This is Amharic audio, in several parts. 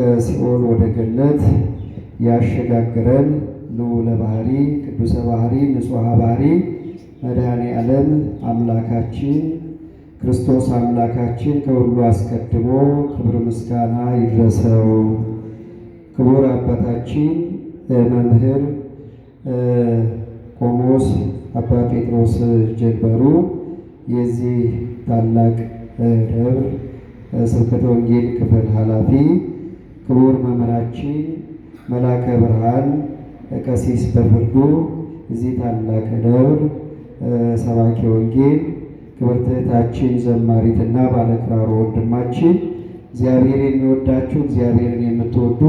ከሲኦል ወደ ገነት ያሸጋግረን ልዑለ ባሕሪ ቅዱሰ ባሕሪ ንጹሐ ባሕሪ መድኃኔ ዓለም አምላካችን ክርስቶስ አምላካችን ከሁሉ አስቀድሞ ክብር ምስጋና ይድረሰው። ክቡር አባታችን መምህር ቆሞስ አባ ጴጥሮስ ጀንበሩ የዚህ ታላቅ ደብር ስብከተ ወንጌል ክፍል ኃላፊ፣ ክቡር መምህራችን መላከ ብርሃን ቀሲስ በፍርዱ እዚህ ታላቅ ደብር ሰባኪ ወንጌል፣ ክብርት እህታችን ዘማሪትና ባለክራሩ ወንድማችን፣ እግዚአብሔር የሚወዳችሁ እግዚአብሔርን የምትወዱ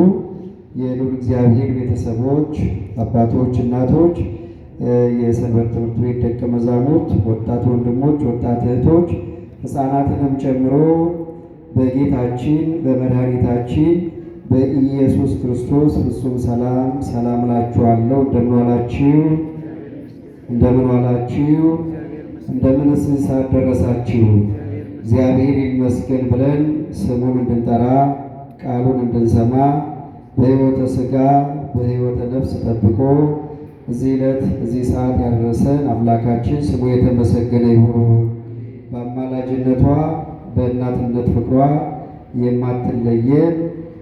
የልዑል እግዚአብሔር ቤተሰቦች፣ አባቶች፣ እናቶች፣ የሰንበት ትምህርት ቤት ደቀ መዛሙርት፣ ወጣት ወንድሞች፣ ወጣት እህቶች፣ ሕፃናትንም ጨምሮ በጌታችን በመድኃኒታችን በኢየሱስ ክርስቶስ ፍጹም ሰላም ሰላም እላችኋለሁ። እንደምን ዋላችሁ? እንደምን ዋላችሁ? እንደምንስ ሰዓት ደረሳችሁ? እግዚአብሔር ይመስገን ብለን ስሙን እንድንጠራ ቃሉን እንድንሰማ በሕይወተ ሥጋ በሕይወተ ነፍስ ጠብቆ እዚህ ዕለት እዚህ ሰዓት ያደረሰን አምላካችን ስሙ የተመሰገነ ይሁን። በአማላጅነቷ በእናትነት ፍቅሯ የማትለየን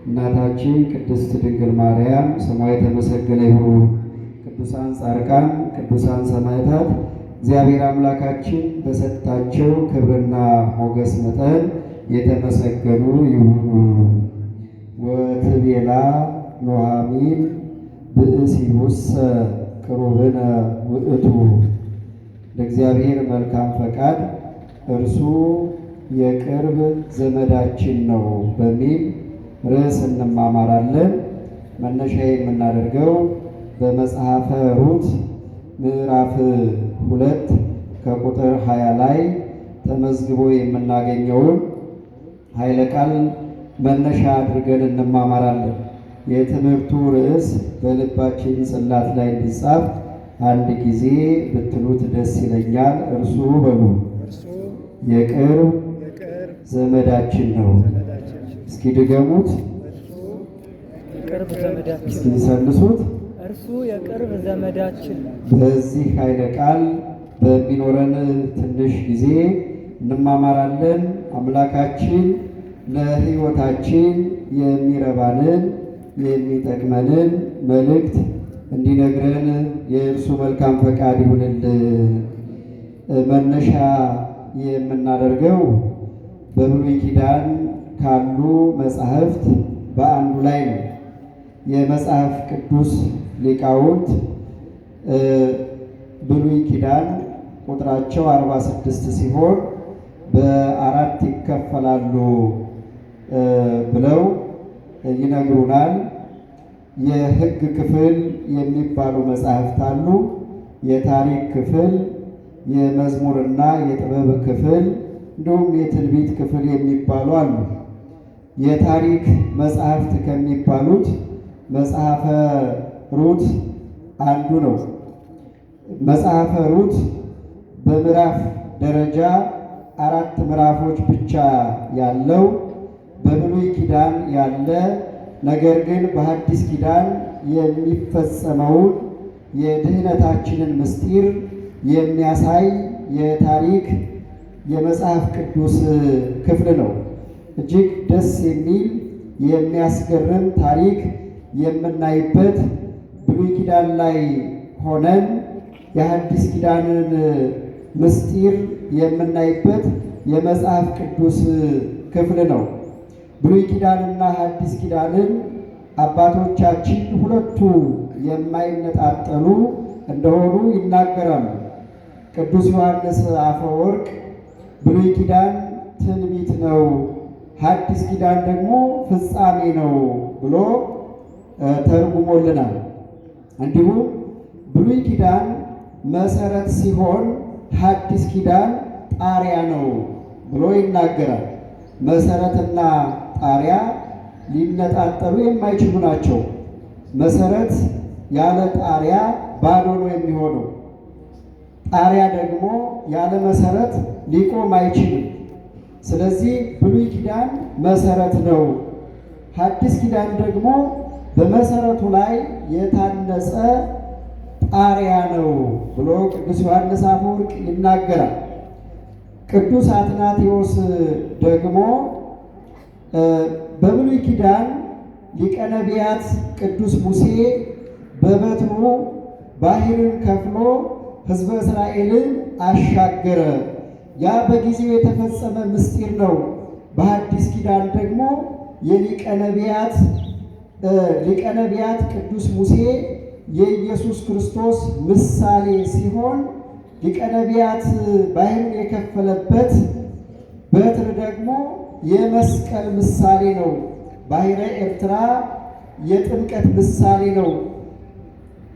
እናታችን ቅድስት ድንግል ማርያም ስሟ የተመሰገነ ይሁን። ቅዱሳን ጻድቃን፣ ቅዱሳን ሰማዕታት እግዚአብሔር አምላካችን በሰጣቸው ክብርና ሞገስ መጠን የተመሰገኑ ይሁኑ። ወትቤላ ኑኃሚን ብእሲሁሰ ቅሩብነ ውእቱ፣ ለእግዚአብሔር መልካም ፈቃድ እርሱ የቅርብ ዘመዳችን ነው በሚል ርዕስ እንማማራለን። መነሻ የምናደርገው በመጽሐፈ ሩት ምዕራፍ 2 ከቁጥር 20 ላይ ተመዝግቦ የምናገኘውን ኃይለ ቃል መነሻ አድርገን እንማማራለን። የትምህርቱ ርዕስ በልባችን ጽላት ላይ እንዲጻፍ አንድ ጊዜ ብትሉት ደስ ይለኛል። እርሱ በሉ የቅርብ ዘመዳችን ነው። እስኪ ድገሙት፣ እስኪ ሰልሱት። እርሱ የቅርብ ዘመዳችን ነው። በዚህ ኃይለ ቃል በሚኖረን ትንሽ ጊዜ እንማማራለን። አምላካችን ለሕይወታችን የሚረባንን የሚጠቅመንን መልእክት እንዲነግረን የእርሱ መልካም ፈቃድ ይሁንልን። መነሻ የምናደርገው በብሉይ ኪዳን ካሉ መጻሕፍት በአንዱ ላይ ነው። የመጽሐፍ ቅዱስ ሊቃውንት ብሉይ ኪዳን ቁጥራቸው 46 ሲሆን በአራት ይከፈላሉ ብለው ይነግሩናል። የሕግ ክፍል የሚባሉ መጻሕፍት አሉ። የታሪክ ክፍል፣ የመዝሙርና የጥበብ ክፍል እንዲሁም የትንቢት ክፍል የሚባሉ አሉ። የታሪክ መጻሕፍት ከሚባሉት መጽሐፈ ሩት አንዱ ነው። መጽሐፈ ሩት በምዕራፍ ደረጃ 4 ምዕራፎች ብቻ ያለው በብሉይ ኪዳን ያለ ነገር ግን በሐዲስ ኪዳን የሚፈጸመውን የድኅነታችንን ምስጢር የሚያሳይ የታሪክ የመጽሐፍ ቅዱስ ክፍል ነው። እጅግ ደስ የሚል የሚያስገርም ታሪክ የምናይበት ብሉይ ኪዳን ላይ ሆነን የሐዲስ ኪዳንን ምስጢር የምናይበት የመጽሐፍ ቅዱስ ክፍል ነው። ብሉይ ኪዳንና ሐዲስ ኪዳንን አባቶቻችን ሁለቱ የማይነጣጠሉ እንደሆኑ ይናገራሉ። ቅዱስ ዮሐንስ አፈወርቅ ብሉይ ኪዳን ትንቢት ነው፣ ሐዲስ ኪዳን ደግሞ ፍጻሜ ነው ብሎ ተርጉሞልናል። እንዲሁም ብሉይ ኪዳን መሰረት ሲሆን ሐዲስ ኪዳን ጣሪያ ነው ብሎ ይናገራል። መሰረትና ጣሪያ ሊነጣጠሉ የማይችሉ ናቸው። መሰረት ያለ ጣሪያ ባዶ ነው የሚሆነው። ጣሪያ ደግሞ ያለ መሰረት ሊቆም አይችልም። ስለዚህ ብሉይ ኪዳን መሰረት ነው፣ ሐዲስ ኪዳን ደግሞ በመሰረቱ ላይ የታነጸ ጣሪያ ነው ብሎ ቅዱስ ዮሐንስ አፈወርቅ ይናገራል። ቅዱስ አትናቴዎስ ደግሞ በብሉይ ኪዳን ሊቀ ነቢያት ቅዱስ ሙሴ በበትሩ ባሕርን ከፍሎ ሕዝበ እስራኤልን አሻገረ። ያ በጊዜው የተፈጸመ ምስጢር ነው። በሐዲስ ኪዳን ደግሞ የሊቀ ነቢያት ቅዱስ ሙሴ የኢየሱስ ክርስቶስ ምሳሌ ሲሆን ሊቀ ነቢያት ባሕርን የከፈለበት በትር ደግሞ የመስቀል ምሳሌ ነው። ባሕረ ኤርትራ የጥምቀት ምሳሌ ነው።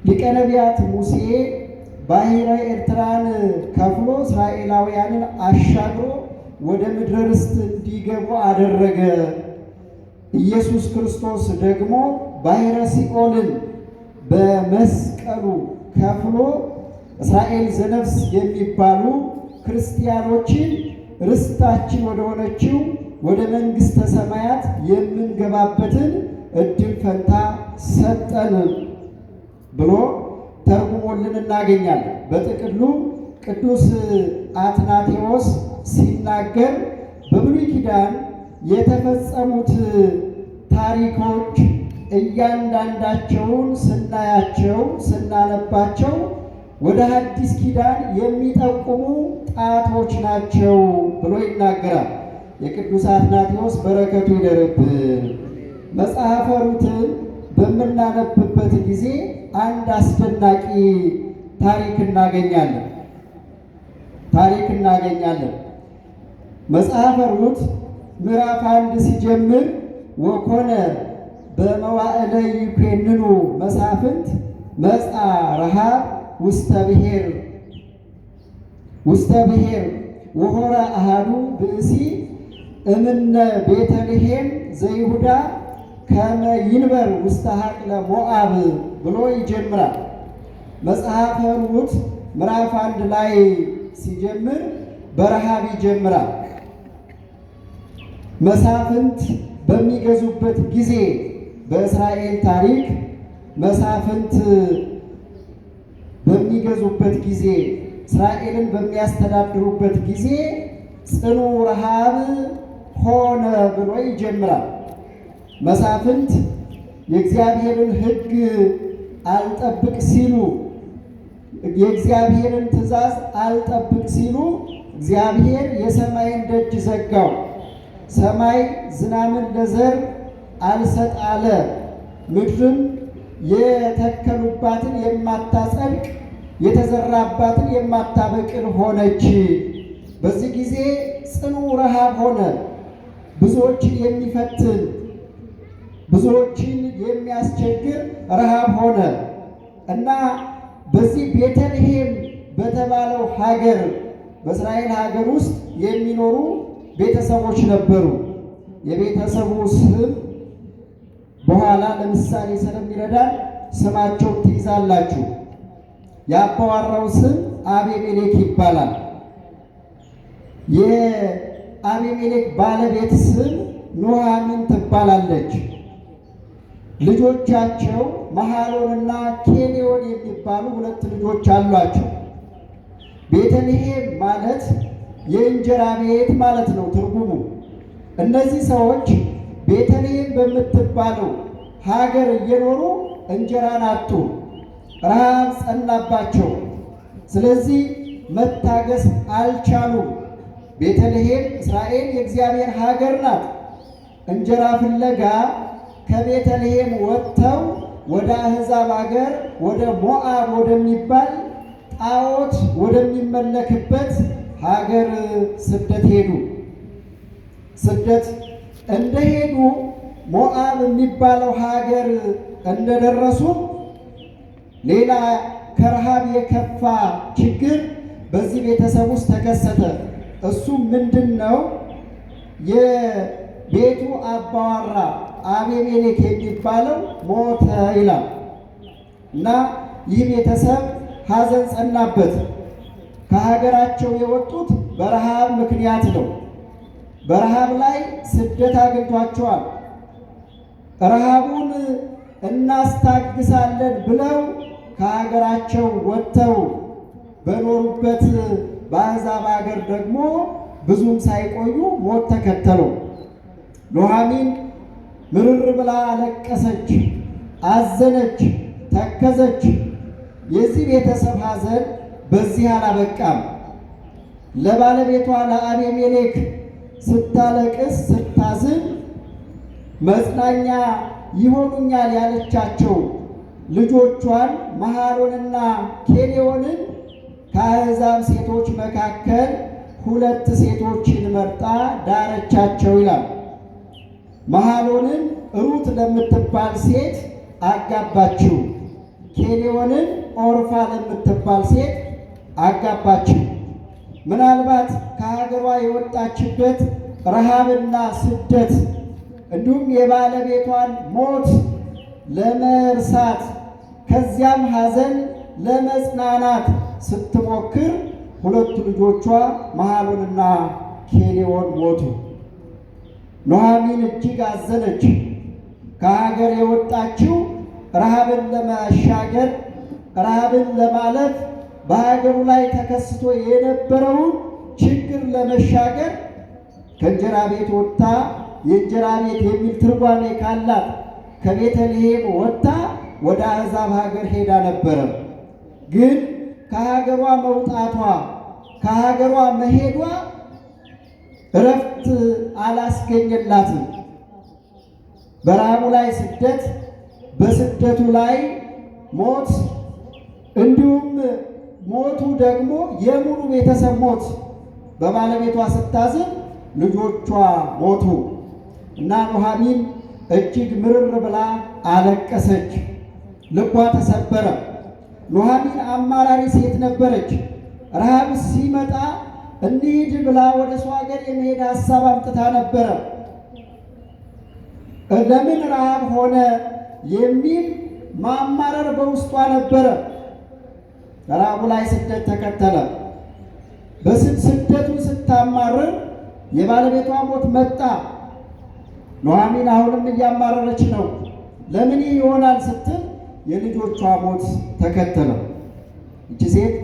ሊቀ ነቢያት ሙሴ ባሕረ ኤርትራን ከፍሎ እስራኤላውያንን አሻግሮ ወደ ምድረ ርስት እንዲገቡ አደረገ። ኢየሱስ ክርስቶስ ደግሞ ባሕረ ሲኦልን በመስቀሉ ከፍሎ እስራኤል ዘነፍስ የሚባሉ ክርስቲያኖችን ርስታችን ወደ ሆነችው ወደ መንግሥተ ሰማያት የምንገባበትን እድል ፈንታ ሰጠን ብሎ ተርጉሞልን እናገኛለን። በጥቅሉ ቅዱስ አትናቴዎስ ሲናገር በብሉይ ኪዳን የተፈጸሙት ታሪኮች እያንዳንዳቸውን ስናያቸው ስናነባቸው ወደ ሐዲስ ኪዳን የሚጠቁሙ ጣቶች ናቸው ብሎ ይናገራል። የቅዱስ አትናቴዎስ በረከቱ ይደርብን። መጽሐፈ ሩትን በምናነብበት ጊዜ አንድ አስደናቂ ታሪክ እናገኛለን። መጽሐፈ ሩት ምዕራፍ 1 ሲጀምር ወኮነ በመዋዕለ ይኮንኑ መሳፍንት መጻ ረሃብ ውስተ ብሔር ወሆረ አሃዱ ብእሲ እምነ ቤተልሔም ዘይሁዳ ከመ ይንበር ውስተ ሀቅለ ሞዓብ ብሎ ይጀምራል። መጽሐፈ ሩት ምዕራፍ 1 ላይ ሲጀምር በረሃብ ይጀምራል። መሳፍንት በሚገዙበት ጊዜ በእስራኤል ታሪክ መሳፍንት በሚገዙበት ጊዜ እስራኤልን በሚያስተዳድሩበት ጊዜ ጽኑ ረሃብ ሆነ ብሎ ይጀምራል። መሳፍንት የእግዚአብሔርን ሕግ አልጠብቅ ሲሉ የእግዚአብሔርን ትእዛዝ አልጠብቅ ሲሉ እግዚአብሔር የሰማይን ደጅ ዘጋው። ሰማይ ዝናምን ለዘር አልሰጥ አለ። ምድርም የተከሉባትን የማታጸድቅ የተዘራባትን የማታበቅል ሆነች። በዚህ ጊዜ ጽኑ ረሃብ ሆነ። ብዙዎችን የሚፈትን ብዙዎችን የሚያስቸግር ረሃብ ሆነ እና በዚህ ቤተልሔም በተባለው ሀገር በእስራኤል ሀገር ውስጥ የሚኖሩ ቤተሰቦች ነበሩ። የቤተሰቡ ስም በኋላ ለምሳሌ ስለሚረዳን ስማቸውን ትይዛላችሁ። የአባዋራው ስም አቤሜሌክ ይባላል። የአቤሜሌክ ባለቤት ስም ኑኃሚን ትባላለች። ልጆቻቸው መሐሎንና ኬሌዎን የሚባሉ 2 ልጆች አሏቸው። ቤተልሔም ማለት የእንጀራ ቤት ማለት ነው ትርጉሙ። እነዚህ ሰዎች ቤተልሔም በምትባለው ሀገር እየኖሩ እንጀራን አጡ። ረሃብ ጸናባቸው። ስለዚህ መታገስ አልቻሉም። ቤተልሔም እስራኤል የእግዚአብሔር ሀገር ናት። እንጀራ ፍለጋ ከቤተልሔም ወጥተው ወደ አሕዛብ ሀገር ወደ ሞዓብ ወደሚባል ጣዖት ወደሚመለክበት ሀገር ስደት ሄዱ። ስደት እንደሄዱ ሞዓብ የሚባለው ሀገር እንደደረሱ ሌላ ከረሃብ የከፋ ችግር በዚህ ቤተሰብ ውስጥ ተከሰተ። እሱም ምንድን ነው? የቤቱ አባዋራ አቤሜሌክ የሚባለው ሞተ ይላል እና ይህ ቤተሰብ ሐዘን ጸናበት። ከሀገራቸው የወጡት በረሃብ ምክንያት ነው። በረሃብ ላይ ስደት አግኝቷቸዋል። ረሃቡን እናስታግሳለን ብለው ከሀገራቸው ወጥተው በኖሩበት በአሕዛብ ሀገር ደግሞ ብዙም ሳይቆዩ ሞት ተከተለው። ኑኃሚን ምርር ብላ አለቀሰች፣ አዘነች፣ ተከዘች። የዚህ ቤተሰብ ሐዘን በዚህ አላበቃም። ለባለቤቷ ለአቤሜሌክ ስታለቅስ ስታዝን መጽናኛ ይሆኑኛል ያለቻቸው ልጆቿን መሐሎንና ኬሌዎንን ከአሕዛብ ሴቶች መካከል 2 ሴቶችን መርጣ ዳረቻቸው ይላል። መሐሎንን ሩት ለምትባል ሴት አጋባችው። ኬሌዎንን ኦርፋ ለምትባል ሴት አጋባችው። ምናልባት ከሀገሯ የወጣችበት ረሃብና ስደት እንዲሁም የባለቤቷን ሞት ለመርሳት ከዚያም ሐዘን ለመጽናናት ስትሞክር 2 ልጆቿ መሐሎንና ኬሌዎን ሞቱ። ኑኃሚን እጅግ አዘነች። ከሀገር የወጣችው ረሃብን ለመሻገር ረሃብን ለማለፍ በሀገሩ ላይ ተከስቶ የነበረውን ችግር ለመሻገር ከእንጀራ ቤት ወጥታ የእንጀራ ቤት የሚል ትርጓሜ ካላት ከቤተልሔም ወጥታ ወደ አሕዛብ ሀገር ሄዳ ነበረ። ግን ከሀገሯ መውጣቷ ከሀገሯ መሄዷ እረፍት አላስገኘላትም። በረሃቡ ላይ ስደት፣ በስደቱ ላይ ሞት፣ እንዲሁም ሞቱ ደግሞ የሙሉ ቤተሰብ ሞት። በባለቤቷ ስታዝን ልጆቿ ሞቱ እና ኑኃሚን እጅግ ምርር ብላ አለቀሰች። ልቧ ተሰበረ። ኑኃሚን አማራሪ ሴት ነበረች። ረሃብ ሲመጣ እንሂድ ብላ ወደ ሰው ሀገር የመሄድ ሀሳብ አምጥታ ነበረ። ለምን ረሃብ ሆነ የሚል ማማረር በውስጧ ነበረ። ረሃቡ ላይ ስደት ተከተለ። ስደቱን ስታማርር የባለቤቷ ሞት መጣ። ኑኃሚን አሁንም እያማረረች ነው። ለምን ይሆናል ስትል የልጆቿ ሞት ተከተለ። እቺ ሴት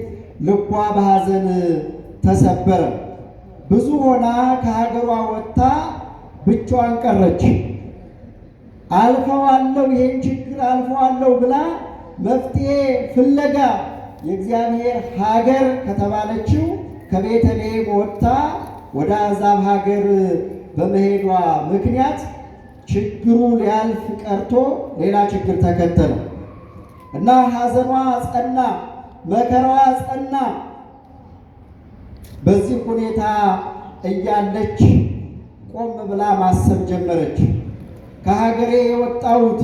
ልቧ በሐዘን ተሰበረ። ብዙ ሆና ከሀገሯ ወጥታ ብቻዋን ቀረች። አልፈዋለሁ፣ ይሄን ችግር አልፈዋለሁ ብላ መፍትሄ ፍለጋ የእግዚአብሔር ሀገር ከተባለችው ከቤተልሔም ወጥታ ወደ አሕዛብ ሀገር በመሄዷ ምክንያት ችግሩ ሊያልፍ ቀርቶ ሌላ ችግር ተከተለ እና ሐዘኗ ጸና፣ መከራዋ ጸና። በዚህ ሁኔታ እያለች ቆም ብላ ማሰብ ጀመረች። ከሀገሬ የወጣሁት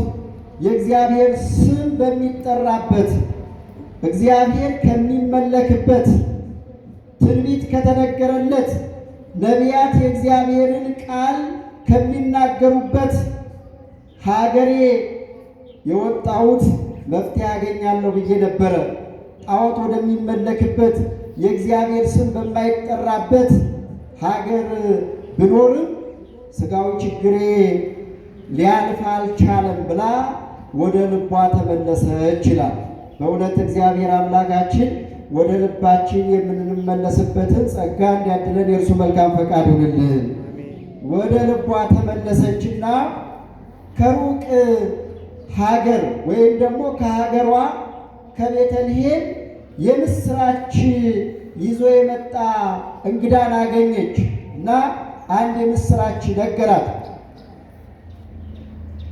የእግዚአብሔር ስም በሚጠራበት እግዚአብሔር ከሚመለክበት ትንቢት ከተነገረለት ነቢያት የእግዚአብሔርን ቃል ከሚናገሩበት ሀገሬ የወጣሁት መፍትሄ ያገኛለሁ ብዬ ነበረ። ጣዖት ወደሚመለክበት የእግዚአብሔር ስም በማይጠራበት ሀገር ብኖርም ሥጋዊ ችግሬ ሊያልፍ አልቻለም ብላ ወደ ልቧ ተመለሰች ይላል። በእውነት እግዚአብሔር አምላካችን ወደ ልባችን የምንመለስበትን ጸጋ እንዲያድለን የእርሱ መልካም ፈቃድ ይሁንልን። ወደ ልቧ ተመለሰችና ከሩቅ ሀገር ወይም ደግሞ ከሀገሯ ከቤተልሔም የምስራች ይዞ የመጣ እንግዳን አገኘች እና አንድ የምስራች ነገራት።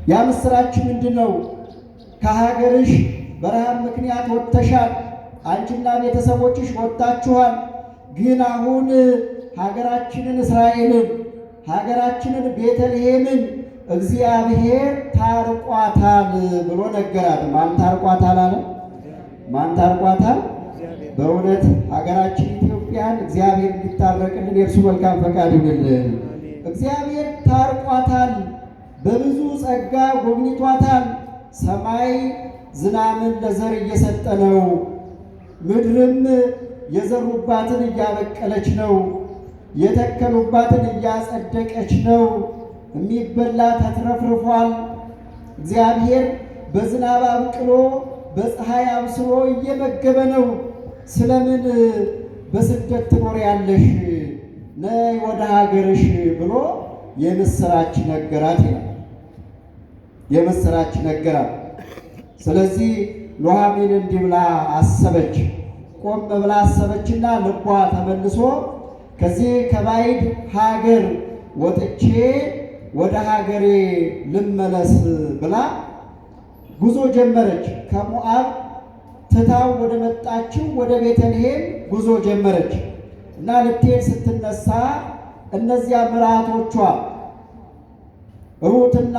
ያ ምስራች ምንድን ነው? ከሀገርሽ በረሃብ ምክንያት ወጥተሻል፣ አንቺና ቤተሰቦችሽ ወጥታችኋል። ግን አሁን ሀገራችንን እስራኤልን ሀገራችንን ቤተልሔምን እግዚአብሔር ታርቋታል ብሎ ነገራት። ማን ታርቋታል አለ? ማን ታርቋታል? በእውነት ሀገራችን ኢትዮጵያን እግዚአብሔር እንዲታረቅልን የእርሱ መልካም ፈቃድ ይሁንልን። እግዚአብሔር ታርቋታል፣ በብዙ ጸጋ ጎብኝቷታል። ሰማይ ዝናምን ለዘር እየሰጠ ነው። ምድርም የዘሩባትን እያበቀለች ነው። የተከሉባትን እያጸደቀች ነው። የሚበላ ተትረፍርፏል። እግዚአብሔር በዝናብ አብቅሎ በፀሐይ አብስሎ እየመገበ ነው። ስለምን በስደት ትኖሪያለሽ? ነይ ወደ ሀገርሽ ብሎ የምስራች ነገራት ይላል። የምስራች ነገራት። ስለዚህ ኑኃሚን እንዲህ ብላ አሰበች። ቆም ብላ አሰበችና ልቧ ተመልሶ ከዚህ ከባዕድ ሀገር ወጥቼ ወደ ሀገሬ ልመለስ ብላ ጉዞ ጀመረች። ከሞዓብ ትታው ወደ መጣችው ወደ ቤተልሔም ጉዞ ጀመረች እና ልትሄድ ስትነሳ እነዚያ ምራቶቿ ሩትና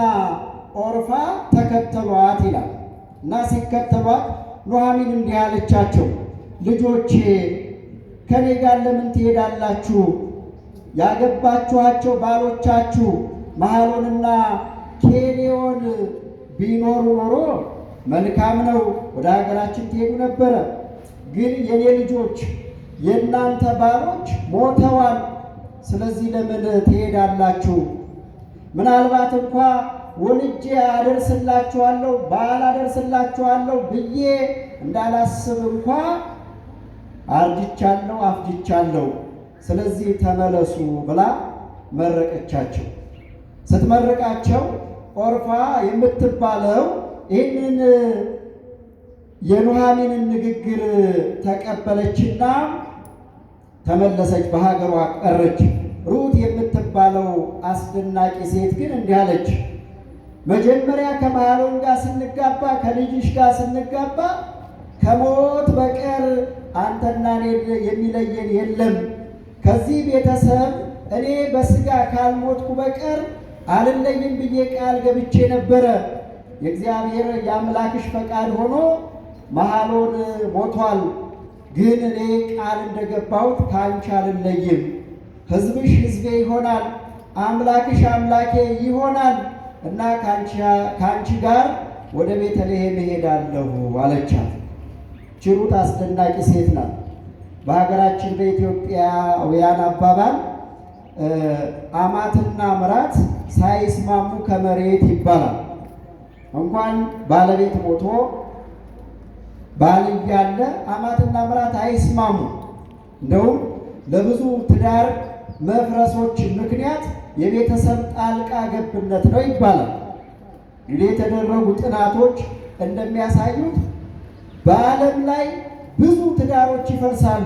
ኦርፋ ተከተሏት ይላል እና ሲከተሏት ኑኃሚን እንዲህ አለቻቸው፣ ልጆቼ ከኔ ጋር ለምን ትሄዳላችሁ? ያገባችኋቸው ባሎቻችሁ መሐሎንና ኬሌዎን ቢኖሩ ኖሮ መልካም ነው፣ ወደ ሀገራችን ትሄዱ ነበረ። ግን የኔ ልጆች የእናንተ ባሎች ሞተዋል። ስለዚህ ለምን ትሄዳላችሁ? ምናልባት እንኳ ወልጄ አደርስላችኋለሁ ባል አደርስላችኋለሁ ብዬ እንዳላስብ እንኳ አርጅቻለሁ፣ አፍጅቻለሁ። ስለዚህ ተመለሱ ብላ መረቀቻቸው። ስትመረቃቸው ኦርፋ የምትባለው ይህንን የኑኃሚንን ንግግር ተቀበለችና ተመለሰች፣ በሀገሯ ቀረች። ሩት የምትባለው አስደናቂ ሴት ግን እንዲህ አለች፣ መጀመሪያ ከመሐሎን ጋር ስንጋባ ከልጅሽ ጋር ስንጋባ ከሞት በቀር አንተና እኔ የሚለየን የለም። ከዚህ ቤተሰብ እኔ በሥጋ ካልሞትኩ በቀር አልለይም ብዬ ቃል ገብቼ ነበረ። የእግዚአብሔር የአምላክሽ ፈቃድ ሆኖ መሐሎን ሞቷል። ግን እኔ ቃል እንደገባሁት ከአንቺ አልለይም። ሕዝብሽ ሕዝቤ ይሆናል፣ አምላክሽ አምላኬ ይሆናል እና ከአንቺ ጋር ወደ ቤተልሔም እሄዳለሁ አለቻት። ሩት አስደናቂ ሴት ናት። በሀገራችን በኢትዮጵያውያን አባባል አማትና ምራት ሳይስማሙ ከመሬት ይባላል። እንኳን ባለቤት ሞቶ ባል እያለ አማትና ምራት አይስማሙ። እንደውም ለብዙ ትዳር መፍረሶች ምክንያት የቤተሰብ ጣልቃ ገብነት ነው ይባላል። እንግዲህ የተደረጉ ጥናቶች እንደሚያሳዩት በዓለም ላይ ብዙ ትዳሮች ይፈርሳሉ፣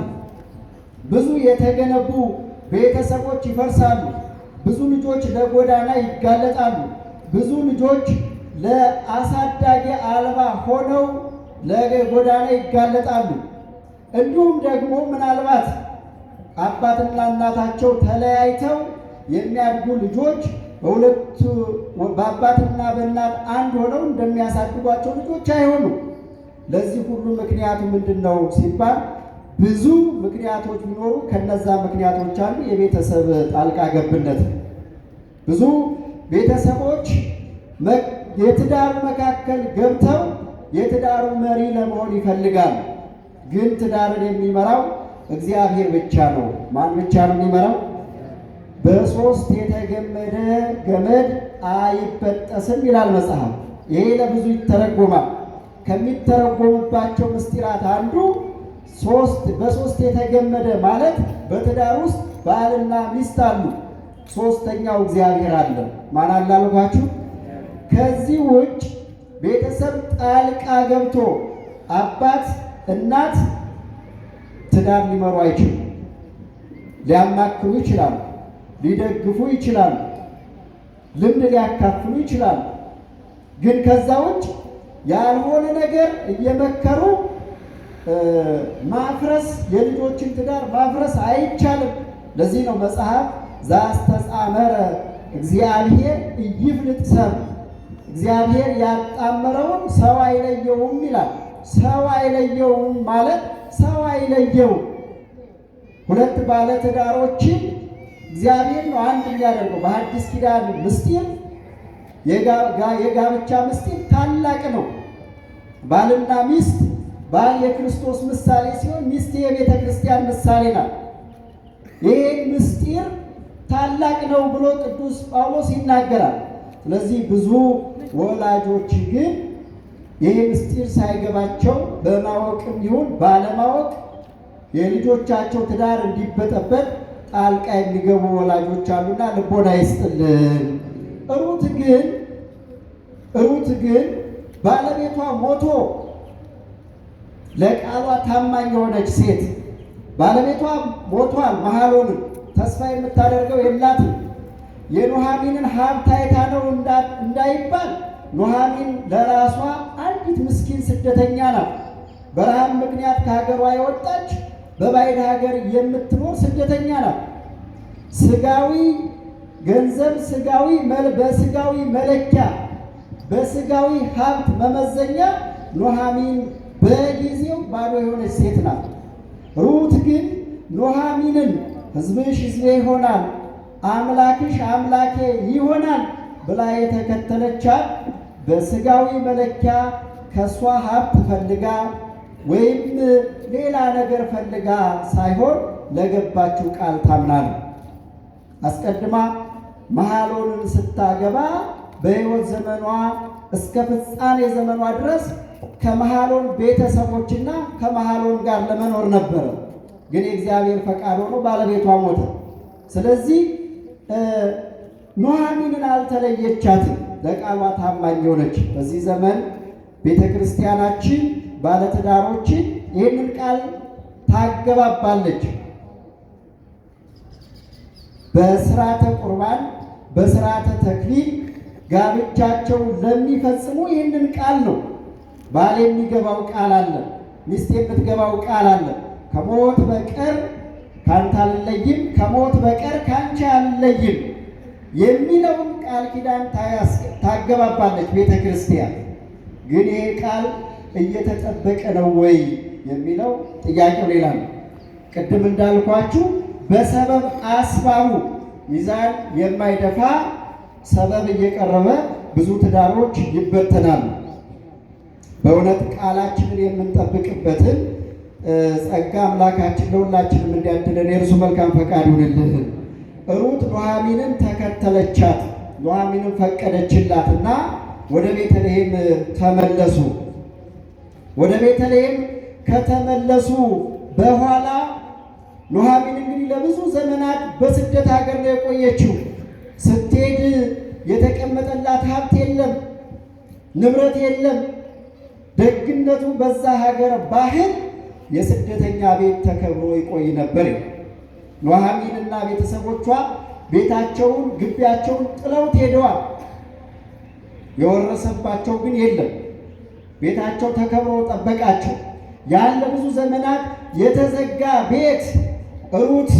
ብዙ የተገነቡ ቤተሰቦች ይፈርሳሉ፣ ብዙ ልጆች ለጎዳና ይጋለጣሉ፣ ብዙ ልጆች ለአሳዳጊ አልባ ሆነው ለጎዳና ይጋለጣሉ። እንዲሁም ደግሞ ምናልባት አባትና እናታቸው ተለያይተው የሚያድጉ ልጆች በአባትና በእናት አንድ ሆነው እንደሚያሳድጓቸው ልጆች አይሆኑም። ለዚህ ሁሉ ምክንያቱ ምንድን ነው ሲባል ብዙ ምክንያቶች ቢኖሩ ከነዛ ምክንያቶች አንዱ የቤተሰብ ጣልቃ ገብነት። ብዙ ቤተሰቦች የትዳሩ መካከል ገብተው የትዳሩ መሪ ለመሆን ይፈልጋል። ግን ትዳርን የሚመራው እግዚአብሔር ብቻ ነው። ማን ብቻ ነው የሚመራው? በሶስት የተገመደ ገመድ አይበጠስም ይላል መጽሐፍ። ይሄ ለብዙ ይተረጎማል። ከሚተረጎምባቸው ምስጢራት አንዱ በሶስት የተገመደ ማለት በትዳር ውስጥ ባልና ሚስት አሉ፣ ሶስተኛው እግዚአብሔር አለ። ማን አለ አልኳችሁ? ከዚህ ውጭ ቤተሰብ ጣልቃ ገብቶ አባት እናት ትዳር ሊመሩ አይችሉም። ሊያማክሩ ይችላሉ፣ ሊደግፉ ይችላሉ፣ ልምድ ሊያካፍሉ ይችላሉ። ግን ከዛ ውጭ ያልሆነ ነገር እየመከሩ ማፍረስ፣ የልጆችን ትዳር ማፍረስ አይቻልም። ለዚህ ነው መጽሐፍ ዘአስተጻመረ እግዚአብሔር ኢይፍልጥ ሰብእ፣ እግዚአብሔር ያጣመረውን ሰው አይለየውም ይላል። ሰው አይለየውም ማለት ሰው አይለየውም። ሁለት ባለ ትዳሮችን እግዚአብሔር ነው አንድ የሚያደርገው። በሐዲስ ኪዳን ምስጢር የጋብቻ ምስጢር ታላቅ ነው። ባልና ሚስት፣ ባል የክርስቶስ ምሳሌ ሲሆን ሚስት የቤተ ክርስቲያን ምሳሌ ናት። ይህ ምስጢር ታላቅ ነው ብሎ ቅዱስ ጳውሎስ ይናገራል። ስለዚህ ብዙ ወላጆች ግን ይህ ምስጢር ሳይገባቸው በማወቅም ይሁን ባለማወቅ የልጆቻቸው ትዳር እንዲበጠበጥ ጣልቃ የሚገቡ ወላጆች አሉና ልቦና ይስጥልን። ሩት ግን ባለቤቷ ሞቶ ለቃሏ ታማኝ የሆነች ሴት፣ ባለቤቷ ሞቷል፣ መሐሎንም ተስፋ የምታደርገው የላትም። የኑኃሚንን ሀብት አይታ ነው እንዳይባል ኑኃሚን ለራሷ አንዲት ምስኪን ስደተኛ ናት። በረሃብ ምክንያት ከሀገሯ የወጣች በባዕድ ሀገር የምትኖር ስደተኛ ናት። ስጋዊ ገንዘብ በስጋዊ መለኪያ በስጋዊ ሀብት መመዘኛ ኑኃሚን በጊዜው ባዶ የሆነች ሴት ናት። ሩት ግን ኑኃሚንን ሕዝብሽ ሕዝቤ ይሆናል፣ አምላክሽ አምላኬ ይሆናል ብላ የተከተለቻት በስጋዊ መለኪያ ከእሷ ሀብት ፈልጋ ወይም ሌላ ነገር ፈልጋ ሳይሆን ለገባችው ቃል ታምና ነው። አስቀድማ መሐሎንን ስታገባ በሕይወት ዘመኗ እስከ ፍጻሜ ዘመኗ ድረስ ከመሐሎን ቤተሰቦችና ከመሐሎን ጋር ለመኖር ነበረ። ግን የእግዚአብሔር ፈቃድ ሆኖ ባለቤቷ ሞተ። ስለዚህ ኑኃሚንን አልተለየቻትም፣ ለቃሏ ታማኝ ሆነች። በዚህ ዘመን ቤተ ክርስቲያናችን ባለትዳሮችን ይህንን ቃል ታገባባለች። በስርዓተ ቁርባን በስርዓተ ተክሊል ጋብቻቸውን ለሚፈጽሙ ይህንን ቃል ነው። ባል የሚገባው ቃል አለ፣ ሚስት የምትገባው ቃል አለ። ከሞት በቀር ካንተ አልለይም፣ ከሞት በቀር ካንቺ አልለይም የሚለውን ቃል ኪዳን ታገባባለች ቤተ ክርስቲያን። ግን ይሄ ቃል እየተጠበቀ ነው ወይ የሚለው ጥያቄው ሌላ ነው። ቅድም እንዳልኳችሁ በሰበብ አስባቡ ሚዛን የማይደፋ ሰበብ እየቀረበ ብዙ ትዳሮች ይበተናሉ። በእውነት ቃላችንን የምንጠብቅበትን ጸጋ አምላካችን ለሁላችንም እንዲያድለን የእርሱ መልካም ፈቃድ ይሁንልን። ሩት ኑኃሚንን ተከተለቻት፣ ኑኃሚንን ፈቀደችላትና ወደ ቤተልሔም ተመለሱ። ወደ ቤተልሔም ከተመለሱ በኋላ ኑኃሚን እንግዲህ ለብዙ ዘመናት በስደት ሀገር ነው የቆየችው። ስትሄድ የተቀመጠላት ሀብት የለም፣ ንብረት የለም። ደግነቱ በዛ ሀገር ባህል የስደተኛ ቤት ተከብሮ ይቆይ ነበር። ኑኃሚንና ቤተሰቦቿ ቤታቸውን ግቢያቸውን ጥለውት ሄደዋል። የወረሰባቸው ግን የለም። ቤታቸው ተከብሮ ጠበቃቸው። ያለ ብዙ ዘመናት የተዘጋ ቤት ሩት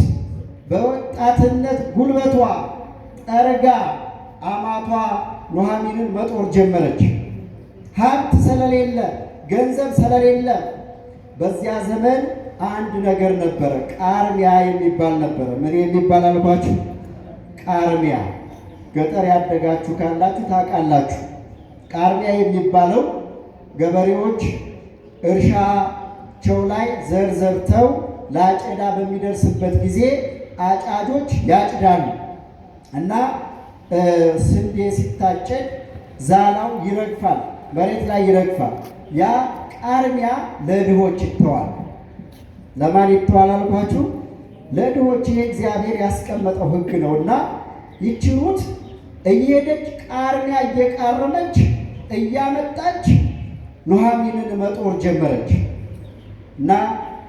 በወጣትነት ጉልበቷ ጠርጋ አማቷ ኑኃሚንን መጦር ጀመረች። ሀብት ስለሌለ ገንዘብ ስለሌለ በዚያ ዘመን አንድ ነገር ነበረ፣ ቃርሚያ የሚባል ነበረ። ምን የሚባል አልኳችሁ? ቃርሚያ። ገጠር ያደጋችሁ ካላችሁ ታውቃላችሁ። ቃርሚያ የሚባለው ገበሬዎች እርሻቸው ላይ ዘር ዘርተው ለአጨዳ በሚደርስበት ጊዜ አጫጆች ያጭዳሉ እና ስንዴ ሲታጨድ ዛላው ይረግፋል፣ መሬት ላይ ይረግፋል። ያ ቃርሚያ ለድሆች ይተዋል። ለማን ይተዋል አልኳችሁ? ለድሆች። ይሄ እግዚአብሔር ያስቀመጠው ሕግ ነውና ይህች ሩት እየሄደች ቃርሚያ እየቃረመች እያመጣች ኑኃሚንን መጦር ጀመረች እና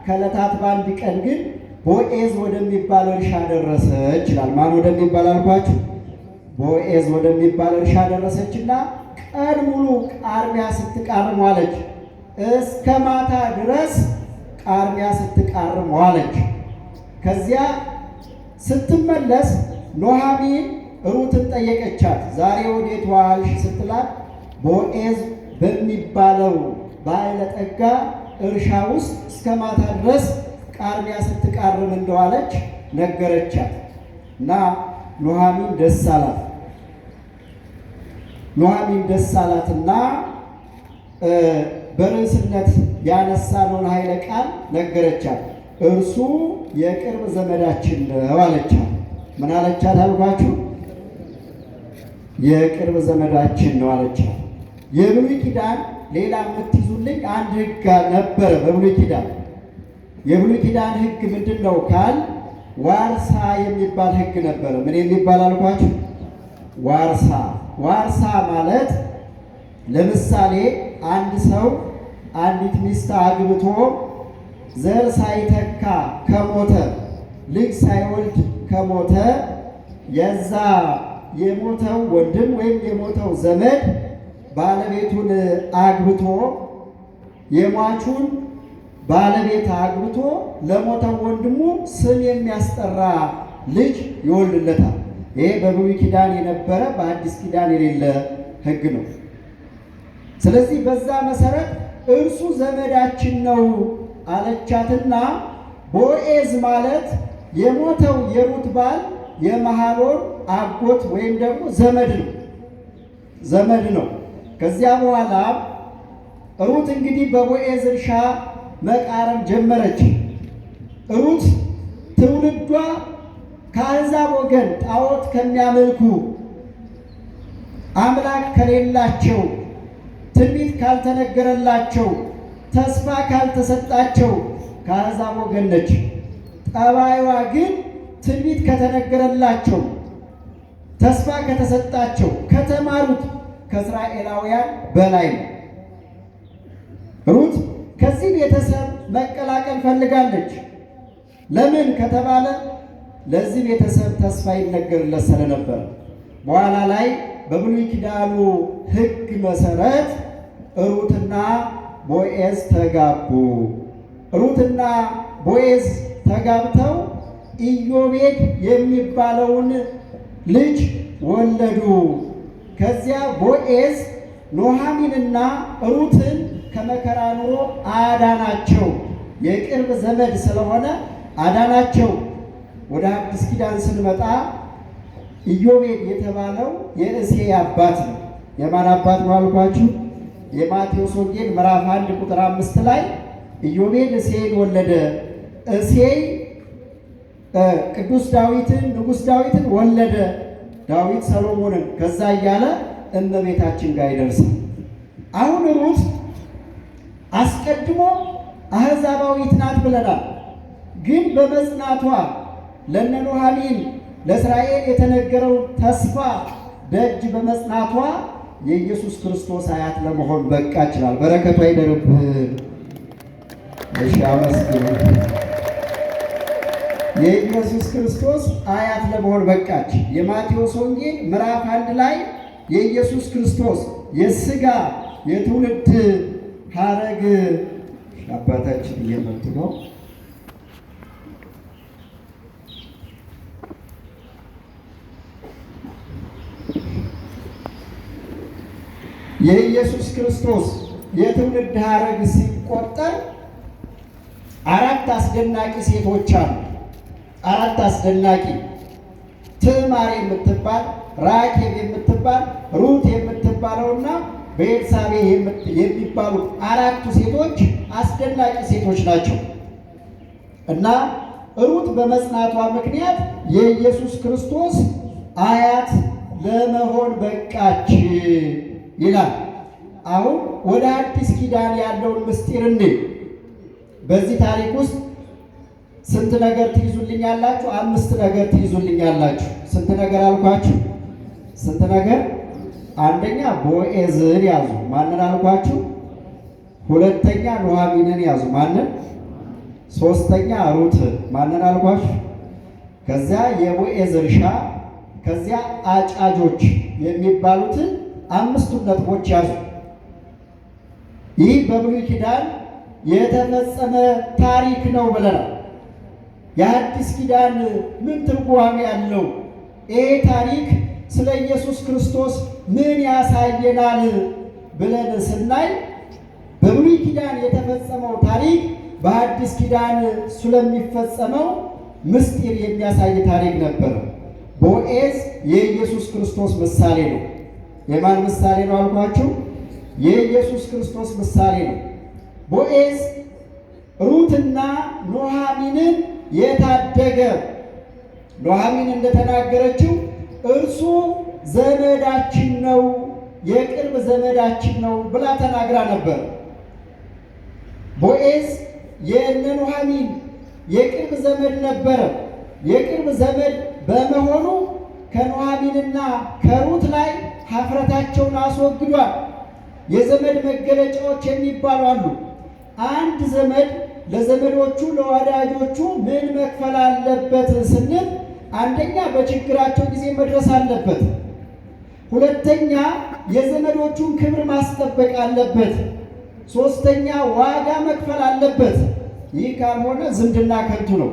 ከዕለታት በአንድ ቀን ግን ቦዔዝ ወደሚባል እርሻ ደረሰች ይላል። ማን ወደሚባል አልኳችሁ? ቦዔዝ ወደሚባል እርሻ ደረሰችና ቀን ሙሉ ቃርሚያ ስትቃርም ዋለች። እስከ ማታ ድረስ ቃርሚያ ስትቃርም ዋለች። ከዚያ ስትመለስ ኑኃሚን ሩትን ጠየቀቻት። ዛሬ ወዴት ዋልሽ ስትላት ቦዔዝ በሚባለው ባለጠጋ እርሻ ውስጥ እስከ ማታ ድረስ ቃርሚያ ስትቃርም እንደዋለች ነገረቻት እና ኑኃሚን ደስ አላት። ኑኃሚን ደስ አላትና በርዕስነት ያነሳነውን ኃይለ ቃል ነገረቻት። እርሱ የቅርብ ዘመዳችን ነው አለቻት። ምን አለቻት አልኳችሁ? የቅርብ ዘመዳችን ነው አለቻት። የብሉይ ኪዳን ሌላ የምትይዙልኝ አንድ ሕግ ነበረ። በብሉይ ኪዳን የብሉይ ኪዳን ሕግ ምንድን ነው ካል ዋርሳ የሚባል ሕግ ነበረ። ምን የሚባል አልኳችሁ? ዋርሳ። ዋርሳ ማለት ለምሳሌ አንድ ሰው አንዲት ሚስት አግብቶ ዘር ሳይተካ ከሞተ፣ ልጅ ሳይወልድ ከሞተ የዛ የሞተው ወንድም ወይም የሞተው ዘመድ ባለቤቱን አግብቶ የሟቹን ባለቤት አግብቶ ለሞተው ወንድሙ ስም የሚያስጠራ ልጅ ይወልድለታል። ይሄ በብሉይ ኪዳን የነበረ በአዲስ ኪዳን የሌለ ሕግ ነው። ስለዚህ በዛ መሰረት እርሱ ዘመዳችን ነው አለቻትና ቦዔዝ ማለት የሞተው የሩት ባል የመሐሎን አጎት ወይም ደግሞ ዘመድ ነው። ከዚያ በኋላ ሩት እንግዲህ በቦዔዝ እርሻ መቃረም ጀመረች። ሩት ትውልዷ ከአሕዛብ ወገን ጣዖት ከሚያመልኩ አምላክ ከሌላቸው ትንቢት ካልተነገረላቸው ተስፋ ካልተሰጣቸው ከአሕዛብ ወገን ነች። ጠባይዋ ግን ትንቢት ከተነገረላቸው ተስፋ ከተሰጣቸው ከተማሩት ከእስራኤላውያን በላይ ነው። ሩት ከዚህ ቤተሰብ መቀላቀል ፈልጋለች። ለምን ከተባለ ለዚህ ቤተሰብ ተስፋ ይነገርለት ስለነበረ። በኋላ ላይ በብሉይ ኪዳኑ ሕግ መሰረት ሩትና ቦዔዝ ተጋቡ። ሩትና ቦዔዝ ተጋብተው ኢዮቤድ የሚባለውን ልጅ ወለዱ። ከዚያ ቦዔዝ ኑኃሚንና ሩትን ከመከራ ኑሮ አዳናቸው። የቅርብ ዘመድ ስለሆነ አዳናቸው። ወደ አዲስ ኪዳን ስንመጣ ኢዮቤድ የተባለው የእሴይ አባት ነው። የማን አባት ነው አልኳችሁ? የማቴዎስ ወንጌል ምዕራፍ 1 ቁጥር 5 ላይ ኢዮቤድ እሴይን ወለደ። እሴይ ቅዱስ ዳዊትን ንጉሥ ዳዊትን ወለደ። ዳዊት ሰሎሞንን፣ ከዛ እያለ እመቤታችን ጋር ይደርሳል። አሁን ሩት አስቀድሞ አሕዛባዊት ናት ብለናል። ግን በመጽናቷ ለእነ ኑኃሚን ለእስራኤል የተነገረው ተስፋ ደጅ በመጽናቷ የኢየሱስ ክርስቶስ አያት ለመሆን በቃ ይችላል። በረከቷ ይደርብን። እሺ አመስግኑ። የኢየሱስ ክርስቶስ አያት ለመሆን በቃች። የማቴዎስ ወንጌል ምዕራፍ 1 ላይ የኢየሱስ ክርስቶስ የሥጋ የትውልድ ሐረግ አባታችን እየመጡ ነው። የኢየሱስ ክርስቶስ የትውልድ ሐረግ ሲቆጠር 4 አስደናቂ ሴቶች አሉ። 4 አስደናቂ ትዕማር የምትባል ራኬብ የምትባል ሩት የምትባለውና ቤርሳቤ የሚባሉ 4ቱ ሴቶች አስደናቂ ሴቶች ናቸው እና ሩት በመጽናቷ ምክንያት የኢየሱስ ክርስቶስ አያት ለመሆን በቃች ይላል። አሁን ወደ አዲስ ኪዳን ያለውን ምስጢር በዚህ ታሪክ ውስጥ ስንት ነገር ትይዙልኛላችሁ? 5 ነገር ትይዙልኛላችሁ። ስንት ነገር አልኳችሁ? ስንት ነገር? አንደኛ ቦዔዝን ያዙ። ማንን አልኳችሁ? ሁለተኛ ኑኃሚንን ያዙ። ማንን? ሶስተኛ ሩትን። ማንን አልኳችሁ? ከዚያ የቦዔዝ እርሻ፣ ከዚያ አጫጆች የሚባሉትን 5ቱን ነጥቦች ያዙ። ይህ በብሉይ ኪዳን የተፈጸመ ታሪክ ነው ብለናል። የአዲስ ኪዳን ምን ትርጓሜ ያለው? ይሄ ታሪክ ስለ ኢየሱስ ክርስቶስ ምን ያሳየናል ብለን ስናይ በብሉይ ኪዳን የተፈጸመው ታሪክ በአዲስ ኪዳን ስለሚፈጸመው ምስጢር የሚያሳይ ታሪክ ነበር። ቦዔዝ የኢየሱስ ክርስቶስ ምሳሌ ነው። የማን ምሳሌ ነው አልኳችሁ? የኢየሱስ ክርስቶስ ምሳሌ ነው። ቦዔዝ ሩትና ኑኃሚንን የታደገ ኑኃሚን እንደተናገረችው እርሱ ዘመዳችን ነው፣ የቅርብ ዘመዳችን ነው ብላ ተናግራ ነበር። ቦዔዝ የኑኃሚን የቅርብ ዘመድ ነበረ። የቅርብ ዘመድ በመሆኑ ከኑኃሚንና ከሩት ላይ ኀፍረታቸውን አስወግዷል። የዘመድ መገለጫዎች የሚባሉ አሉ። አንድ ዘመድ ለዘመዶቹ ለወዳጆቹ ምን መክፈል አለበት ስንል፣ አንደኛ በችግራቸው ጊዜ መድረስ አለበት። ሁለተኛ የዘመዶቹን ክብር ማስጠበቅ አለበት። ሶስተኛ ዋጋ መክፈል አለበት። ይህ ካልሆነ ዝምድና ከንቱ ነው።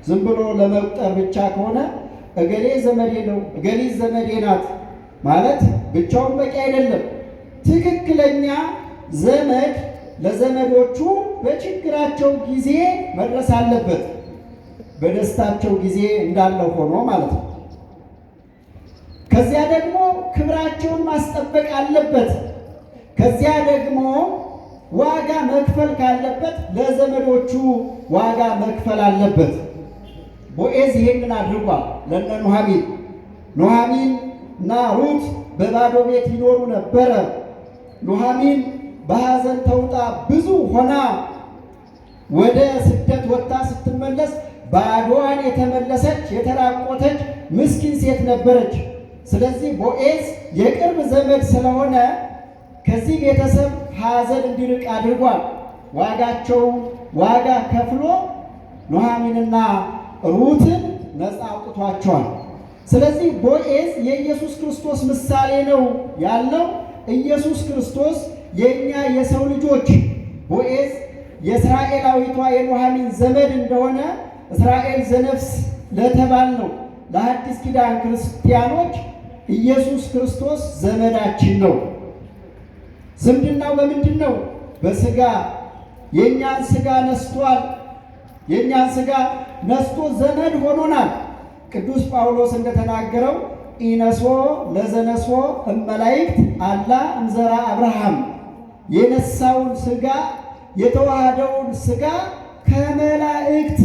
ዝም ብሎ ለመቁጠር ብቻ ከሆነ እገሌ ዘመዴ ነው፣ እገሊት ዘመዴ ናት ማለት ብቻውን በቂ አይደለም። ትክክለኛ ዘመድ ለዘመዶቹ በችግራቸው ጊዜ መድረስ አለበት፣ በደስታቸው ጊዜ እንዳለው ሆኖ ማለት ነው። ከዚያ ደግሞ ክብራቸውን ማስጠበቅ አለበት። ከዚያ ደግሞ ዋጋ መክፈል ካለበት ለዘመዶቹ ዋጋ መክፈል አለበት። ቦዔዝ ይህንን አድርጓል ለእነ ኑኃሚን። ኑኃሚን እና ሩት በባዶ ቤት ይኖሩ ነበረ። ኑኃሚን በሐዘን ተውጣ ብዙ ሆና ወደ ስደት ወጥታ ስትመለስ ባዶዋን የተመለሰች የተራቆተች ምስኪን ሴት ነበረች። ስለዚህ ቦዔዝ የቅርብ ዘመድ ስለሆነ ከዚህ ቤተሰብ ሐዘን እንዲርቅ አድርጓል። ዋጋ ከፍሎ ኑኃሚንና ሩትን ነፃ አውጥቷቸዋል። ስለዚህ ቦዔዝ የኢየሱስ ክርስቶስ ምሳሌ ነው ያለው። ኢየሱስ ክርስቶስ የእኛ የሰው ልጆች ቦዔዝ የእስራኤላዊቷ የኑኃሚን ዘመድ እንደሆነ እስራኤል ዘነፍስ ለተባል ነው ለአዲስ ኪዳን ክርስቲያኖች ኢየሱስ ክርስቶስ ዘመዳችን ነው። ዝምድናው በምንድን ነው? በሥጋ የእኛን ሥጋ ነስቷል። የእኛን ሥጋ ነስቶ ዘመድ ሆኖናል። ቅዱስ ጳውሎስ እንደተናገረው ኢነሶ ለዘነሶ እመላእክት አላ እንዘራ አብርሃም፣ የነሳውን ሥጋ የተዋሃደውን ሥጋ ከመላእክት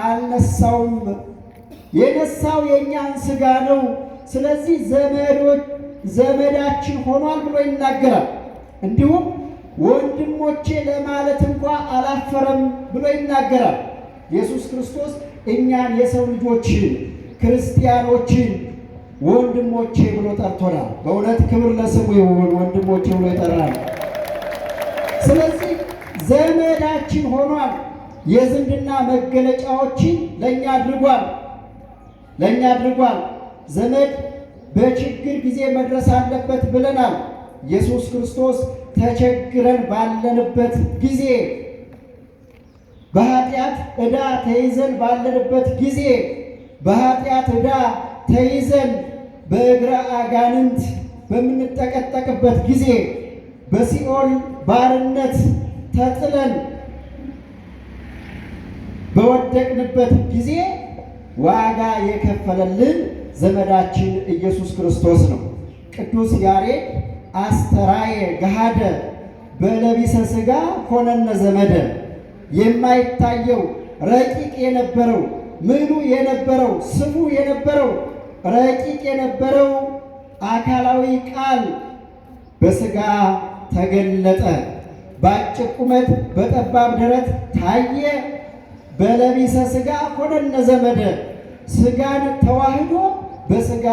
አልነሳውም። የነሳው የእኛን ሥጋ ነው። ስለዚህ ዘመዳችን ሆኗል ብሎ ይናገራል። እንዲሁም ወንድሞቼ ለማለት እንኳ አላፈረም ብሎ ይናገራል። ኢየሱስ ክርስቶስ እኛን የሰው ልጆችን ክርስቲያኖችን ወንድሞቼ ብሎ ጠርቶናል። በእውነት ክብር ለስሙ ይሁን። ወንድሞቼ ብሎ ይጠራል። ስለዚህ ዘመዳችን ሆኗል። የዝምድና መገለጫዎችን ለእኛ አድርጓል። ዘመድ በችግር ጊዜ መድረስ አለበት ብለናል። ኢየሱስ ክርስቶስ ተቸግረን ባለንበት ጊዜ፣ በኃጢአት ዕዳ ተይዘን ባለንበት ጊዜ፣ በኃጢአት ዕዳ ተይዘን በእግረ አጋንንት በምንጠቀጠቅበት ጊዜ፣ በሲኦል ባርነት ተጥለን በወደቅንበት ጊዜ ዋጋ የከፈለልን ዘመዳችን ኢየሱስ ክርስቶስ ነው። ቅዱስ ያሬድ አስተራየ ገሃደ በለቢሰ ሥጋ ኮነነ ዘመደ። የማይታየው ረቂቅ የነበረው ምሉ የነበረው ስሙ የነበረው ረቂቅ የነበረው አካላዊ ቃል በሥጋ ተገለጠ። በአጭር ቁመት በጠባብ ደረት ታየ። በለቢሰ ሥጋ ኮነነ ዘመደ። ሥጋን ተዋህዶ በሥጋ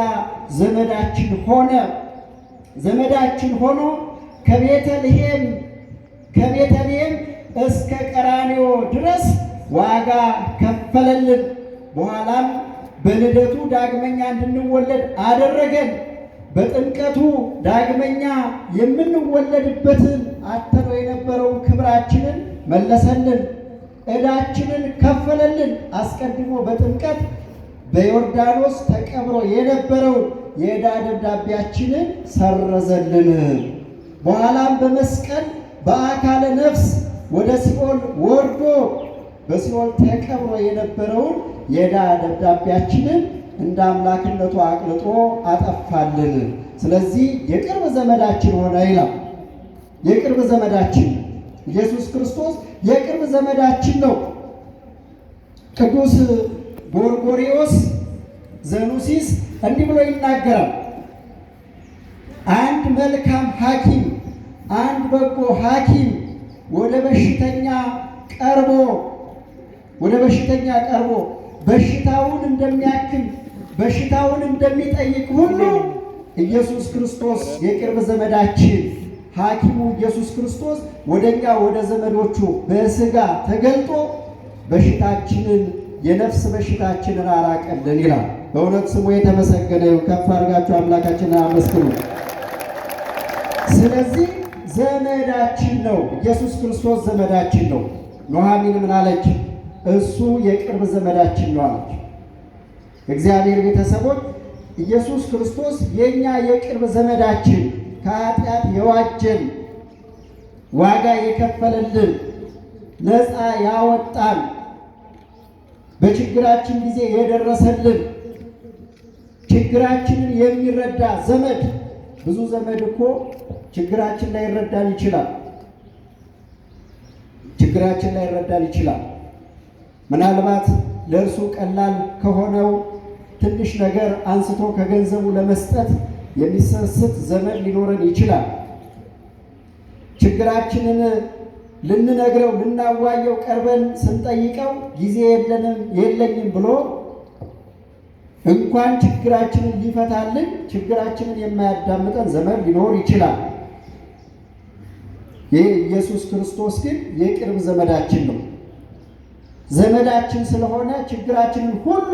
ዘመዳችን ሆነ። ዘመዳችን ሆኖ ከቤተልሔም እስከ ቀራንዮ ድረስ ዋጋ ከፈለልን። በኋላም በልደቱ ዳግመኛ እንድንወለድ አደረገን። በጥምቀቱ ዳግመኛ የምንወለድበትን አተነው የነበረውን ክብራችንን መለሰልን፣ ዕዳችንን ከፈለልን። አስቀድሞ በጥምቀት በዮርዳኖስ ተቀብሮ የነበረውን የዕዳ ደብዳቤያችንን ሰረዘልን። በኋላም በመስቀል በአካለ ነፍስ ወደ ሲኦል ወርዶ በሲኦል ተቀብሮ የነበረውን የዕዳ ደብዳቤያችንን እንደ አምላክነቱ አቅልጦ አጠፋልን። ስለዚህ የቅርብ ዘመዳችን ሆነ ይላል። የቅርብ ዘመዳችን ኢየሱስ ክርስቶስ የቅርብ ዘመዳችን ነው። ቅዱስ ጎርጎርዮስ ዘኑሲስ እንዲህ ብሎ ይናገራል። አንድ መልካም ሐኪም፣ አንድ በጎ ሐኪም ወደ በሽተኛ ቀርቦ በሽታውን እንደሚያክም በሽታውን እንደሚጠይቅ ሁሉ ኢየሱስ ክርስቶስ የቅርብ ዘመዳችን ሐኪሙ ኢየሱስ ክርስቶስ ወደኛ ወደ ዘመዶቹ በሥጋ ተገልጦ በሽታችንን የነፍስ በሽታችንን አራቀልን ይላል። በእውነት ስሙ የተመሰገነ ይሁን። ከፍ አድርጋችሁ አምላካችንን አመስግኑ። ስለዚህ ዘመዳችን ነው፣ ኢየሱስ ክርስቶስ ዘመዳችን ነው። ኑኃሚን ምን አለች? እሱ የቅርብ ዘመዳችን ነው አለች። እግዚአብሔር ቤተሰቦች ኢየሱስ ክርስቶስ የኛ የቅርብ ዘመዳችን፣ ከኃጢአት የዋጀን፣ ዋጋ የከፈለልን፣ ነፃ ያወጣን፣ በችግራችን ጊዜ የደረሰልን፣ ችግራችንን የሚረዳ ዘመድ። ብዙ ዘመድ እኮ ችግራችን ላይ ይረዳን ይችላል። ምናልባት ለእርሱ ቀላል ከሆነው ትንሽ ነገር አንስቶ ከገንዘቡ ለመስጠት የሚሰስት ዘመድ ሊኖረን ይችላል። ችግራችንን ልንነግረው ልናዋየው ቀርበን ስንጠይቀው ጊዜ የለኝም ብሎ እንኳን ችግራችንን ሊፈታልን ችግራችንን የማያዳምጠን ዘመድ ሊኖር ይችላል። ይህ ኢየሱስ ክርስቶስ ግን የቅርብ ዘመዳችን ነው። ዘመዳችን ስለሆነ ችግራችንን ሁሉ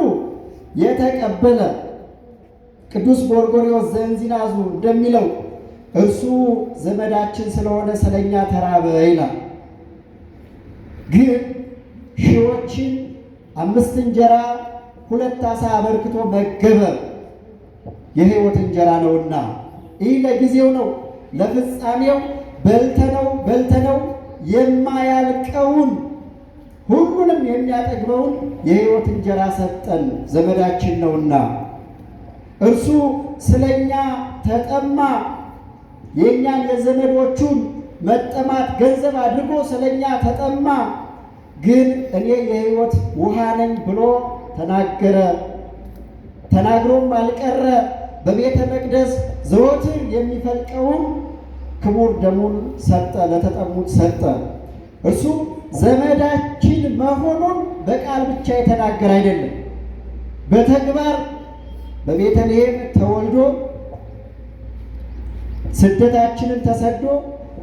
የተቀበለ ቅዱስ ጎርጎርዮስ ዘእንዚናዙ እንደሚለው እርሱ ዘመዳችን ስለሆነ ስለኛ ተራበ ይላል። ግን ሺዎችን 5 እንጀራ 2 ዓሣ አበርክቶ መገበ የሕይወት እንጀራ ነውና፣ ይህ ለጊዜው ነው። ለፍጻሜው በልተነው የማያልቀውን ሁሉንም የሚያጠግበውን የሕይወት እንጀራ ሰጠን፣ ዘመዳችን ነውና። እርሱ ስለኛ ተጠማ። የእኛን የዘመዶቹን መጠማት ገንዘብ አድርጎ ስለኛ ተጠማ። ግን እኔ የሕይወት ውሃ ነኝ ብሎ ተናገረ። ተናግሮም አልቀረ። በቤተ መቅደስ ዘወትር የሚፈልቀውን ክቡር ደሙን ሰጠ፣ ለተጠሙት ሰጠ። እርሱ ዘመዳችን መሆኑን በቃል ብቻ የተናገረ አይደለም፣ በተግባር በቤተልሔም ተወልዶ ስደታችንን ተሰዶ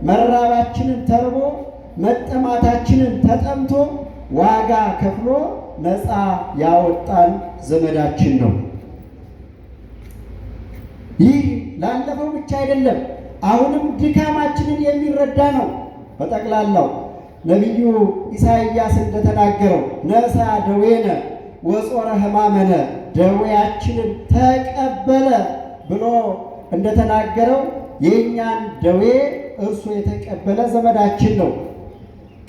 መራባችንን ተርቦ መጠማታችንን ተጠምቶ ዋጋ ከፍሎ ነፃ ያወጣን ዘመዳችን ነው። ይህ ላለፈው ብቻ አይደለም፣ አሁንም ድካማችንን የሚረዳ ነው። በጠቅላላው ነቢዩ ኢሳይያስ እንደተናገረው ነሣ ደዌነ ወጾረ ሕማመነ፣ ደዌያችንን ተቀበለ ብሎ እንደተናገረው የእኛን ደዌ እርሱ የተቀበለ ዘመዳችን ነው።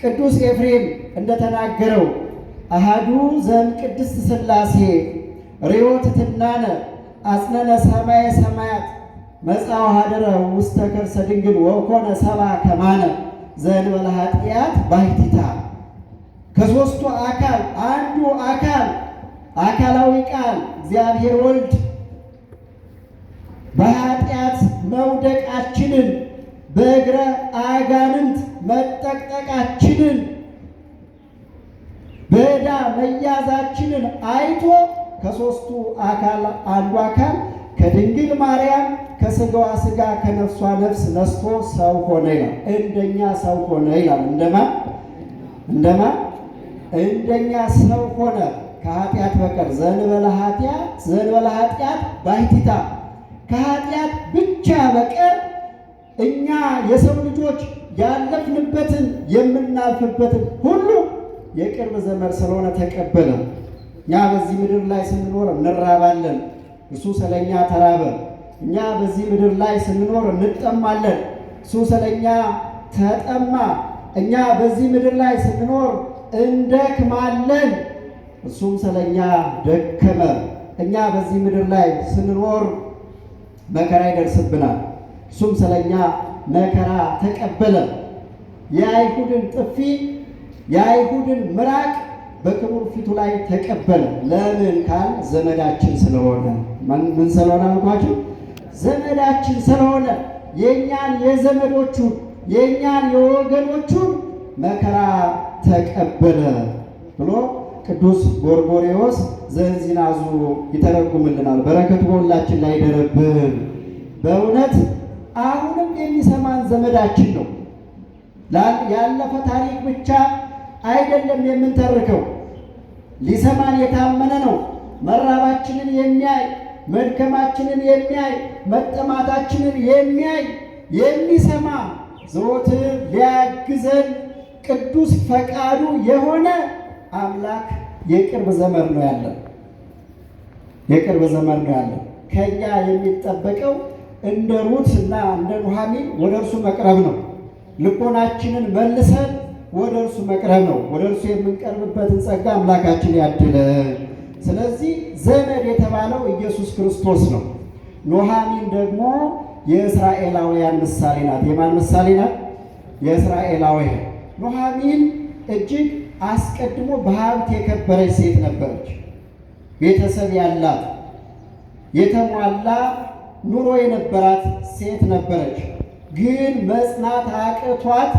ቅዱስ ኤፍሬም እንደተናገረው አሃዱ ዘእምቅድስት ሥላሴ ርዮት ትናነ አጽነነ ሰማየ ሰማያት መጽአ ኀደረ ውስተ ከርሰ ድንግል ወኮነ ሰብአ ከማነ ዘእንበለ ኃጢአት ባሕቲታ። ከሦስቱ አካል አንዱ አካላዊ ቃል እግዚአብሔር ወልድ በኃጢአት መውደቃችንን በእግረ አጋንንት መጠቅጠቃችንን በዕዳ መያዛችንን አይቶ ከሦስቱ አካል አንዱ አካል ከድንግል ማርያም ከሥጋዋ ሥጋ ከነፍሷ ነፍስ ነስቶ ሰው ሆነ ይላል። እንደኛ ሰው ሆነ ይላል። እንደማ እንደኛ ሰው ሆነ ከኃጢአት በቀር ዘእንበለ ኃጢአት ባሕቲታ፣ ከኃጢአት ብቻ በቀር እኛ የሰው ልጆች ያለፍንበትን የምናልፍበትን ሁሉ የቅርብ ዘመድ ስለሆነ ተቀበለ። እኛ በዚህ ምድር ላይ ስንኖር እንራባለን፣ እሱ ስለኛ ተራበ። እኛ በዚህ ምድር ላይ ስንኖር እንጠማለን፣ እሱ ስለኛ ተጠማ። እኛ በዚህ ምድር ላይ ስንኖር እንደክማለን፣ እሱም ስለኛ ደከመ። እኛ በዚህ ምድር ላይ ስንኖር መከራ ይደርስብናል፣ እሱም ስለኛ መከራ ተቀበለ። የአይሁድን ጥፊ የአይሁድን ምራቅ በክቡር ፊቱ ላይ ተቀበለ። ለምን ካል ዘመዳችን ስለሆነ። ምን ስለሆነ አልኳችሁ? ዘመዳችን ስለሆነ የእኛን የዘመዶቹን የእኛን የወገኖቹን መከራ ተቀበለ ብሎ ቅዱስ ጎርጎርዮስ ዘእንዚናዙ ይተረጉምልናል። በረከቱ በሁላችን ላይ ይደረብን። በእውነት አሁንም የሚሰማን ዘመዳችን ነው። ያለፈ ታሪክ ብቻ አይደለም የምንተርከው፣ ሊሰማን የታመነ ነው። መራባችንን የሚያይ መድከማችንን የሚያይ መጠማታችንን የሚያይ የሚሰማ ዘወትር ሊያግዘን ቅዱስ ፈቃዱ የሆነ አምላክ የቅርብ ዘመድ ነው ያለን። የቅርብ ዘመድ ነው ያለን። ከኛ የሚጠበቀው እንደ ሩት እና እንደ ኑኃሚን ወደ እርሱ መቅረብ ነው። ልቦናችንን መልሰን ወደ እርሱ መቅረብ ነው። ወደ እርሱ የምንቀርብበትን ጸጋ አምላካችን ያድለን። ስለዚህ ዘመድ የተባለው ኢየሱስ ክርስቶስ ነው። ኑኃሚን ደግሞ የእስራኤላውያን ምሳሌ ናት። የማን ምሳሌ ናት? የእስራኤላውያን። ኑኃሚን እጅግ አስቀድሞ በሀብት የከበረች ሴት ነበረች። ቤተሰብ ያላት የተሟላ ኑሮ የነበራት ሴት ነበረች። ግን መጽናት አቅቷት